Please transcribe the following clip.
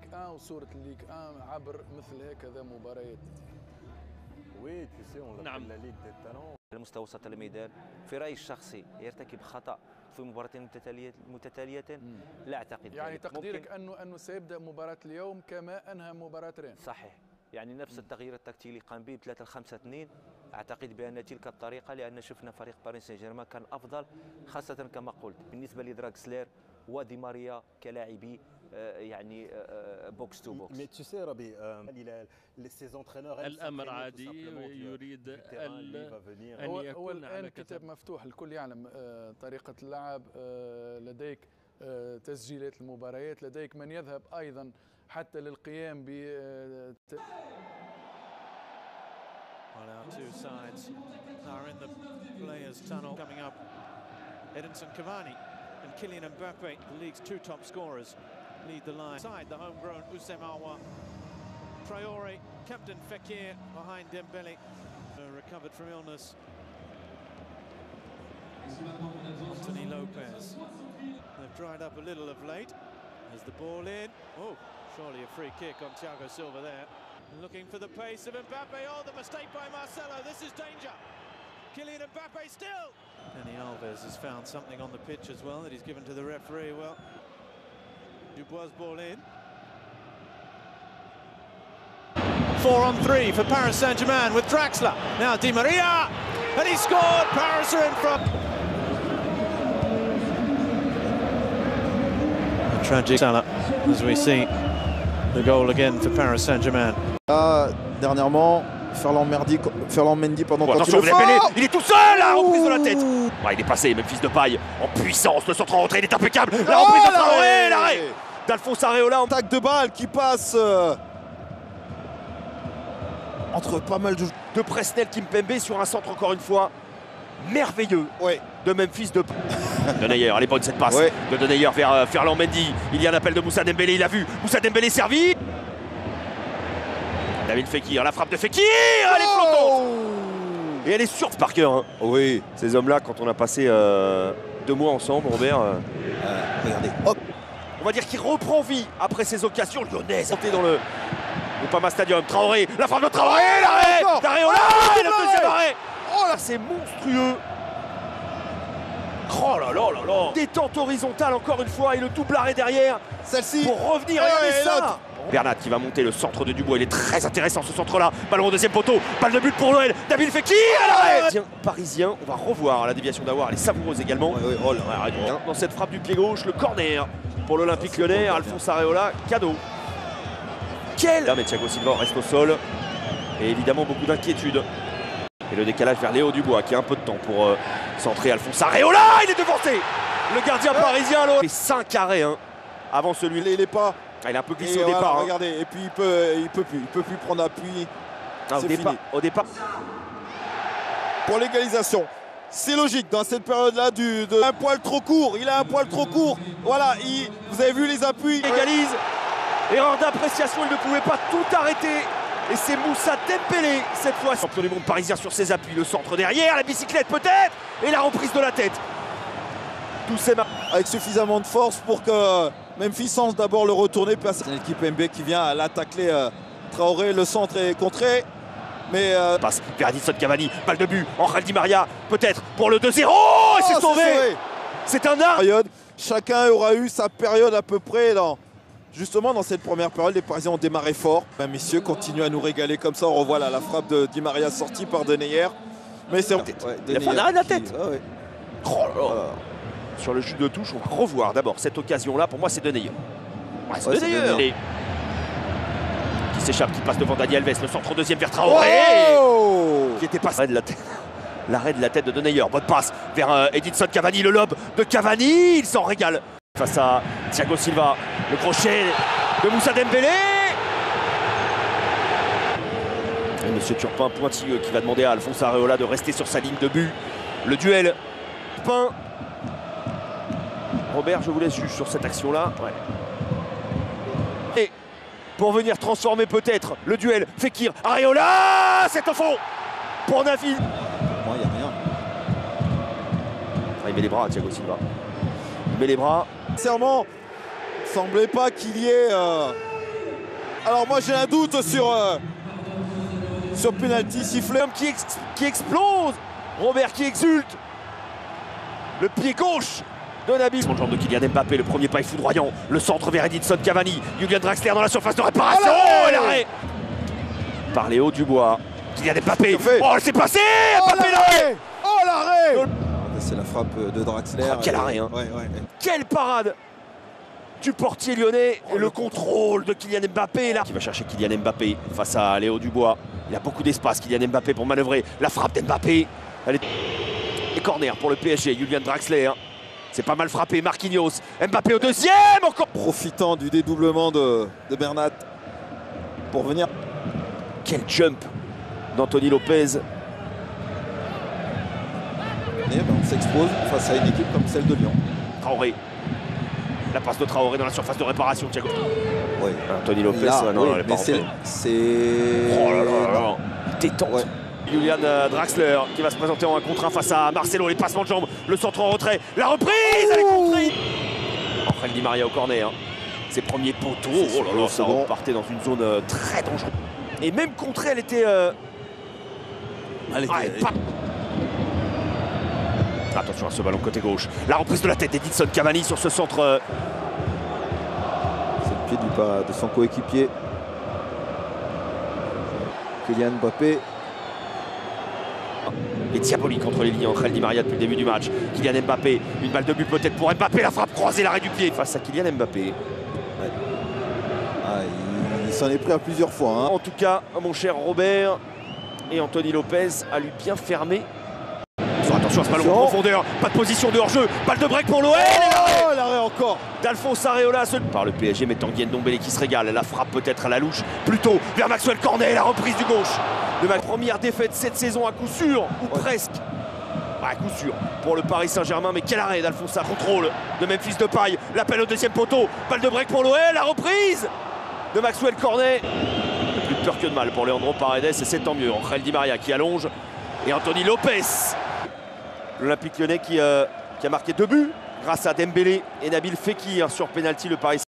الليغ 1 وصورة الليغ 1 عبر مثل هكذا مباريات. وي tu sais on l'appelle la ligue des talents. على مستوى وسط الميدان في رأيي الشخصي يرتكب خطأ في مباراتين متتالية لا أعتقد يعني تقديرك أنه سيبدأ مباراة اليوم كما أنهى مباراة رين. صحيح، يعني نفس التغيير التكتيكي اللي قام به 3-5-2 أعتقد بأن تلك الطريقة، لأن شفنا فريق باريس سان جيرمان كان أفضل خاصة كما قلت بالنسبة لدراكسلر ودي ماريا كلاعبي يعني بوكس تو بوكس. Mais tu sais Rabi, ces entraîneurs الأمر عادي، يريد أن هو يكون الآن كتاب مفتوح، الكل يعلم طريقة اللعب، لديك تسجيلات المباريات، لديك من يذهب أيضا حتى للقيام ب Well, our two sides are in the players' tunnel coming up. Edinson Cavani and Kylian Mbappe, the league's two top scorers, lead the line. Side the homegrown Oussem Aouar. Traore, captain Fekir behind Dembele, recovered from illness. Anthony Lopez. They've dried up a little of late. There's the ball in. Oh, surely a free kick on Thiago Silva there. Looking for the pace of Mbappe. Oh, the mistake by Marcelo. This is danger. Kylian Mbappe still. Dani Alves has found something on the pitch as well that he's given to the referee. Well, Dubois' ball in. 4-on-3 for Paris Saint-Germain with Draxler. Now Di Maria, and he scored. Paris are in front. A tragic Salah, as we see the goal again for Paris Saint-Germain. Dernièrement, Ferland Mendy pendant attention, il est tout seul, la reprise de la tête. Ouais, il est passé, Memphis Depay en puissance, le centre en retrait, il est impeccable. La reprise de Traoré, l'arrêt d'Alphonse Areola. Attaque de balle qui passe entre pas mal de Presnel Kimpembe sur un centre encore une fois merveilleux de Memphis Depay. Denayer, elle est bonne cette passe de Denayer vers Ferland Mendy. Il y a un appel de Moussa Dembélé, il a vu Moussa Dembélé servi. David Fekir, la frappe de Fekir, elle est flottante. Et elle est sur Parker. Hein. Oui. Ces hommes-là, quand on a passé 2 mois ensemble, Robert. Regardez, hop. On va dire qu'il reprend vie après ces occasions lyonnaises. Monté dans le Groupama Stadium. Traoré, la frappe de Traoré, l'arrêt d'Areola, et le deuxième arrêt. Oh là, c'est monstrueux. Oh là là là là. Détente horizontale encore une fois et le double arrêt derrière. Celle-ci. Pour revenir, regardez ça. Bernat qui va monter le centre de Dubois, il est très intéressant ce centre-là. Ballon au deuxième poteau, balle de but pour l'OL. David Fekir à l'arrêt. Parisien, on va revoir la déviation d'Aouar, elle est savoureuse également. Oh là, dans cette frappe du pied gauche, le corner pour l'Olympique Lyonnais, Alphonse Areola, cadeau. Quel mais Thiago Silva reste au sol. Et évidemment beaucoup d'inquiétude. Et le décalage vers Léo Dubois qui a un peu de temps pour centrer Alphonse Areola. Il est devancé. Le gardien parisien, l'OL. Il fait 5 arrêts avant celui-là. Il est pas. Il est un peu glissé au départ. Regardez, et puis il peut plus prendre appui. Au départ. Pour l'égalisation, c'est logique dans cette période-là un poil trop court. Il a un poil trop court. Voilà, vous avez vu les appuis. Il égalise. Erreur d'appréciation, il ne pouvait pas tout arrêter. Et c'est Moussa Dembélé cette fois. Champion du monde parisien sur ses appuis. Le centre derrière, la bicyclette peut-être. Et la reprise de la tête. Tout c'est avec suffisamment de force pour que Memphis sente d'abord le retourner. C'est l'équipe MB qui vient à l'attaquer Traoré. Le centre est contré. Mais passe vers Edinson Cavani. Balle de but. Angel Di Maria peut-être pour le 2-0. Oh, et c'est sauvé. C'est un art. Chacun aura eu sa période à peu près justement dans cette première période. Les Parisiens ont démarré fort. Ben, messieurs continuent à nous régaler comme ça. On revoit là la frappe de Di Maria sortie par Denayer. Mais c'est la tête. Oh là là. Sur le jus de touche, on va revoir d'abord cette occasion-là. Pour moi, c'est Denayer. C'est Denayer. Qui s'échappe, qui passe devant Dani Alves. Le centre deuxième vers Traoré. Qui était passé de la tête. L'arrêt de la tête de Denayer. Bonne passe vers Edinson Cavani. Le lob de Cavani. Il s'en régale. Face à Thiago Silva. Le crochet de Moussa Dembélé. Et Monsieur Turpin pointilleux qui va demander à Alphonse Areola de rester sur sa ligne de but. Le duel. Turpin. Robert, je vous laisse juge sur cette action-là. Et pour venir transformer peut-être le duel, Fekir, Areola, c'est au fond pour Nafi. Moi, il n'y a rien. Il met les bras, Thiago Silva. Il met les bras. Sincèrement, il ne semblait pas qu'il y ait Alors moi j'ai un doute sur penalty sifflé. Qui explose. Robert qui exulte. Le pied gauche de Nabil. Son jambe de Kylian Mbappé, le premier paille foudroyant. Le centre vers Edinson Cavani. Julian Draxler dans la surface de réparation. Oh, l'arrêt par Léo Dubois. Kylian Mbappé. Oh, c'est passé. Mbappé l'arrêt. Oh l'arrêt. C'est la frappe de Draxler. Oh, quel arrêt hein. Ouais. Quelle parade du portier lyonnais et le contrôle de Kylian Mbappé là. Qui va chercher Kylian Mbappé face à Léo Dubois. Il a beaucoup d'espace Kylian Mbappé pour manœuvrer. La frappe d'Mbappé. Et corner pour le PSG. Julian Draxler. C'est pas mal frappé. Marquinhos. Mbappé au deuxième encore. Profitant du dédoublement de Bernat pour venir. Quel jump d'Anthony Lopez. Et on s'expose face à une équipe comme celle de Lyon. Traoré. La passe de Traoré dans la surface de réparation. Thiago. Oui. Anthony Lopez. Là, non, oui, elle est pas mais c'est. Oh là là. Détente. Ouais. Julian Draxler qui va se présenter en 1 contre 1 face à Marcelo. Les passements de jambes. Le centre en retrait. La reprise. Elle est contrée. Angel Di Maria au corner. Ses premiers poteaux. Oh là là. Ça repartait dans une zone très dangereuse. Et même contrée, elle était. Attention à ce ballon côté gauche. La reprise de la tête d'Edinson Cavani sur ce centre. C'est le pied de son coéquipier. Kylian Mbappé. Et diabolique entre les lignes entre Angel Di Maria depuis le début du match. Kylian Mbappé, une balle de but peut-être pour Mbappé. La frappe croisée, l'arrêt du pied face à Kylian Mbappé. Ouais. Ah, il s'en est pris à plusieurs fois. Hein. En tout cas, mon cher Robert et Anthony Lopez a lui bien fermé. Attention à ce ballon en profondeur, pas de position de hors-jeu, balle de break pour l'OL. Oh, l'arrêt encore d'Alphonse Areola par le PSG, mais Tanguy Ndombele qui se régale. La frappe peut-être à la louche, plutôt vers Maxwell Cornet, la reprise du gauche. De ma première défaite cette saison à coup sûr, ou presque. À coup sûr pour le Paris Saint-Germain, mais quel arrêt d'Alphonse Areola. Contrôle de Memphis Depay, l'appel au deuxième poteau, balle de break pour l'OL, la reprise de Maxwell Cornet. Plus de peur que de mal pour Leandro Paredes, et c'est tant mieux. Angel Di Maria qui allonge, et Anthony Lopez. L'Olympique Lyonnais qui a marqué 2 buts grâce à Dembélé et Nabil Fekir sur penalty. Le Paris